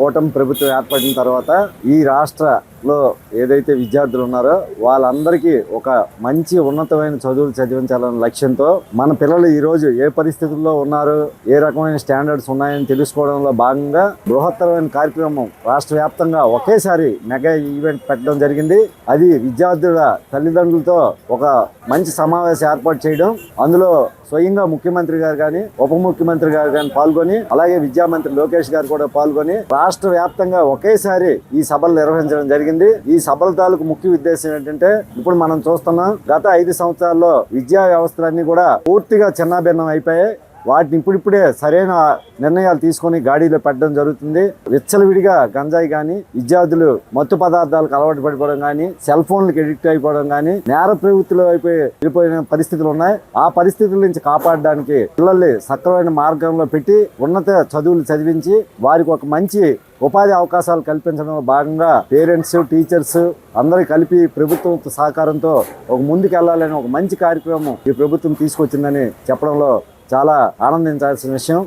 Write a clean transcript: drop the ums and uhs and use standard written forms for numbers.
కూటమి ప్రభుత్వం ఏర్పడిన తర్వాత ఈ రాష్ట్రలో ఏదైతే విద్యార్థులు ఉన్నారో వాళ్ళందరికీ ఒక మంచి ఉన్నతమైన చదువులు చదివించాలనే లక్ష్యంతో మన పిల్లలు ఈ రోజు ఏ పరిస్థితుల్లో ఉన్నారు, ఏ రకమైన స్టాండర్డ్స్ ఉన్నాయని తెలుసుకోవడంలో భాగంగా బృహత్తరమైన కార్యక్రమం రాష్ట్ర వ్యాప్తంగా ఒకేసారి మెగా ఈవెంట్ పెట్టడం జరిగింది. అది విద్యార్థుల తల్లిదండ్రులతో ఒక మంచి సమావేశం ఏర్పాటు చేయడం, అందులో స్వయంగా ముఖ్యమంత్రి గారు కానీ ఉప ముఖ్యమంత్రి గారు కానీ పాల్గొని, అలాగే విద్యామంత్రి లోకేష్ గారు కూడా పాల్గొని రాష్ట్ర వ్యాప్తంగా ఒకేసారి ఈ సభలు నిర్వహించడం జరిగింది. ఈ సభల తాలూకు ముఖ్య ఉద్దేశం ఏంటంటే, ఇప్పుడు మనం చూస్తున్నాం గత 5 సంవత్సరాల్లో విద్యా వ్యవస్థలన్నీ కూడా పూర్తిగా చిన్నాభిన్నం అయిపోయాయి. వాటిని ఇప్పుడిప్పుడే సరైన నిర్ణయాలు తీసుకొని గాడిలో పెట్టడం జరుగుతుంది. విచ్చలవిడిగా గంజాయి కానీ, విద్యార్థులు మత్తు పదార్థాలకు అలవాటు పడిపోవడం కానీ, సెల్ ఫోన్లకు ఎడిక్ట్ అయిపోవడం కానీ, నేర ప్రవృత్తిలో వెళ్ళిపోయిన పరిస్థితులు ఉన్నాయి. ఆ పరిస్థితుల నుంచి కాపాడడానికి పిల్లల్ని సక్రమైన మార్గంలో పెట్టి ఉన్నత చదువులు చదివించి వారికి ఒక మంచి ఉపాధి అవకాశాలు కల్పించడంలో భాగంగా పేరెంట్స్, టీచర్స్ అందరూ కలిపి ప్రభుత్వం సహకారంతో ఒక ముందుకెళ్లాలని ఒక మంచి కార్యక్రమం ఈ ప్రభుత్వం తీసుకొచ్చిందని చెప్పడంలో చాలా ఆనందించాల్సిన విషయం.